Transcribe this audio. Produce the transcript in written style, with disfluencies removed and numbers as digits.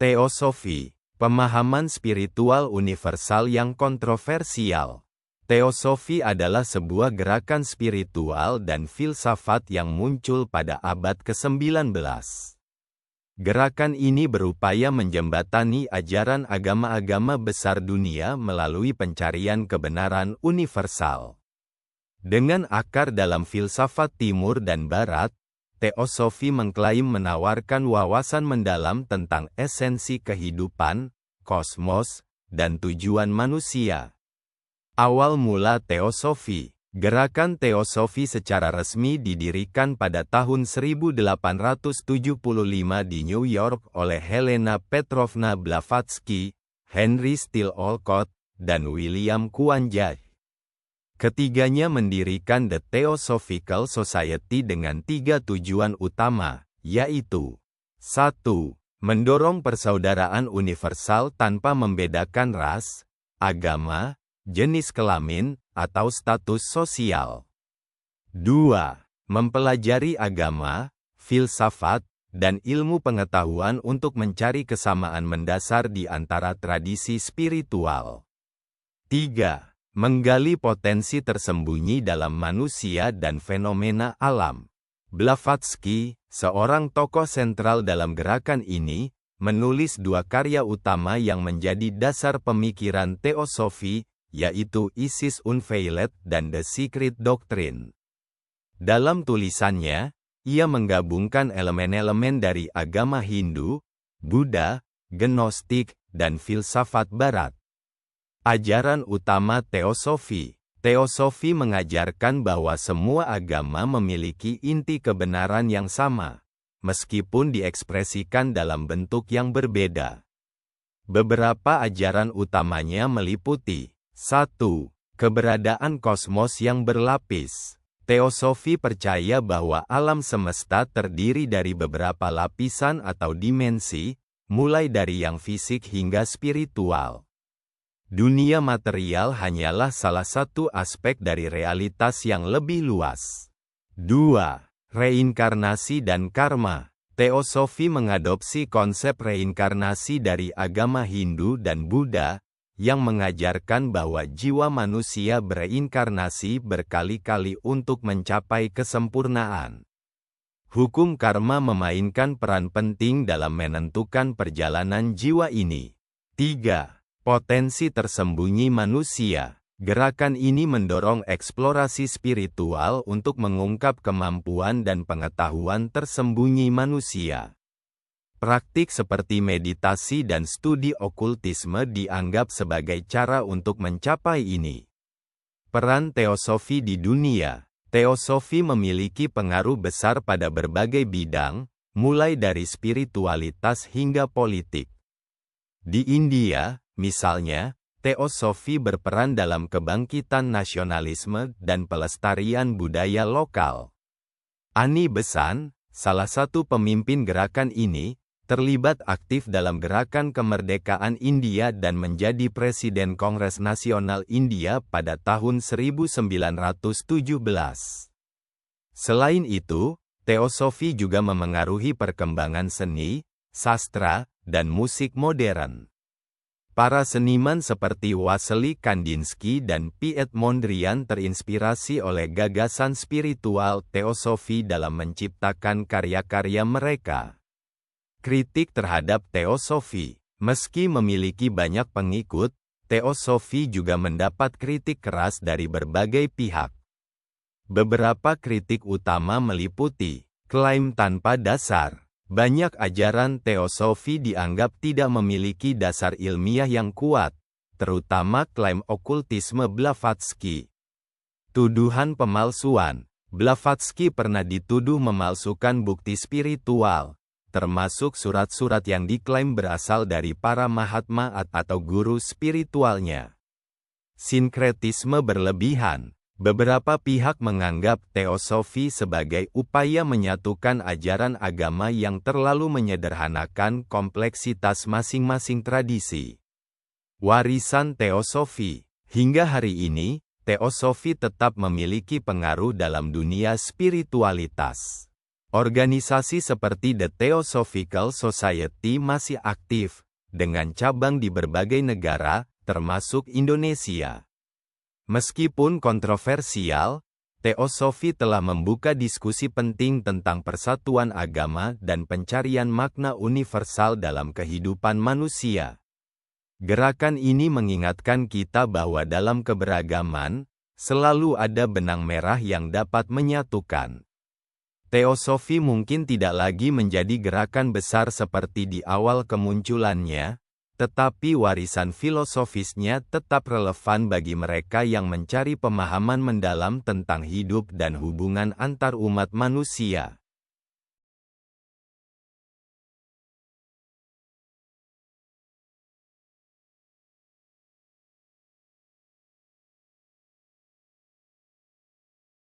Teosofi, pemahaman spiritual universal yang kontroversial. Teosofi adalah sebuah gerakan spiritual dan filsafat yang muncul pada abad ke-19. Gerakan ini berupaya menjembatani ajaran agama-agama besar dunia melalui pencarian kebenaran universal. Dengan akar dalam filsafat Timur dan Barat, Teosofi mengklaim menawarkan wawasan mendalam tentang esensi kehidupan, kosmos, dan tujuan manusia. Awal mula Teosofi. Gerakan Teosofi secara resmi didirikan pada tahun 1875 di New York oleh Helena Petrovna Blavatsky, Henry Steele Olcott, dan William Kuanjai. Ketiganya mendirikan The Theosophical Society dengan 3 tujuan utama, yaitu 1. Mendorong persaudaraan universal tanpa membedakan ras, agama, jenis kelamin, atau status sosial. 2. Mempelajari agama, filsafat, dan ilmu pengetahuan untuk mencari kesamaan mendasar di antara tradisi spiritual. 3. Menggali potensi tersembunyi dalam manusia dan fenomena alam. Blavatsky, seorang tokoh sentral dalam gerakan ini, menulis 2 karya utama yang menjadi dasar pemikiran Teosofi, yaitu Isis Unveiled dan The Secret Doctrine. Dalam tulisannya, ia menggabungkan elemen-elemen dari agama Hindu, Buddha, Gnostik, dan filsafat Barat. Ajaran utama Teosofi. Teosofi mengajarkan bahwa semua agama memiliki inti kebenaran yang sama, meskipun diekspresikan dalam bentuk yang berbeda. Beberapa ajaran utamanya meliputi 1. Keberadaan kosmos yang berlapis. Teosofi percaya bahwa alam semesta terdiri dari beberapa lapisan atau dimensi, mulai dari yang fisik hingga spiritual. Dunia material hanyalah salah satu aspek dari realitas yang lebih luas. 2. Reinkarnasi dan karma. Teosofi mengadopsi konsep reinkarnasi dari agama Hindu dan Buddha, yang mengajarkan bahwa jiwa manusia bereinkarnasi berkali-kali untuk mencapai kesempurnaan. Hukum karma memainkan peran penting dalam menentukan perjalanan jiwa ini. 3. Potensi tersembunyi manusia. Gerakan ini mendorong eksplorasi spiritual untuk mengungkap kemampuan dan pengetahuan tersembunyi manusia. Praktik seperti meditasi dan studi okultisme dianggap sebagai cara untuk mencapai ini. Peran Teosofi di dunia. Teosofi memiliki pengaruh besar pada berbagai bidang, mulai dari spiritualitas hingga politik. Di India, misalnya, Teosofi berperan dalam kebangkitan nasionalisme dan pelestarian budaya lokal. Ani Besant, salah satu pemimpin gerakan ini, terlibat aktif dalam gerakan kemerdekaan India dan menjadi Presiden Kongres Nasional India pada tahun 1917. Selain itu, Teosofi juga memengaruhi perkembangan seni, sastra, dan musik modern. Para seniman seperti Wassily Kandinsky dan Piet Mondrian terinspirasi oleh gagasan spiritual Teosofi dalam menciptakan karya-karya mereka. Kritik terhadap Teosofi. Meski memiliki banyak pengikut, Teosofi juga mendapat kritik keras dari berbagai pihak. Beberapa kritik utama meliputi klaim tanpa dasar. Banyak ajaran Teosofi dianggap tidak memiliki dasar ilmiah yang kuat, terutama klaim okultisme Blavatsky. Tuduhan pemalsuan. Blavatsky pernah dituduh memalsukan bukti spiritual, termasuk surat-surat yang diklaim berasal dari para mahatma atau guru spiritualnya. Sinkretisme berlebihan. Beberapa pihak menganggap Teosofi sebagai upaya menyatukan ajaran agama yang terlalu menyederhanakan kompleksitas masing-masing tradisi. Warisan Teosofi. Hingga hari ini, Teosofi tetap memiliki pengaruh dalam dunia spiritualitas. Organisasi seperti The Theosophical Society masih aktif, dengan cabang di berbagai negara, termasuk Indonesia. Meskipun kontroversial, teosofi telah membuka diskusi penting tentang persatuan agama dan pencarian makna universal dalam kehidupan manusia. Gerakan ini mengingatkan kita bahwa dalam keberagaman, selalu ada benang merah yang dapat menyatukan. Teosofi mungkin tidak lagi menjadi gerakan besar seperti di awal kemunculannya, tetapi warisan filosofisnya tetap relevan bagi mereka yang mencari pemahaman mendalam tentang hidup dan hubungan antar umat manusia.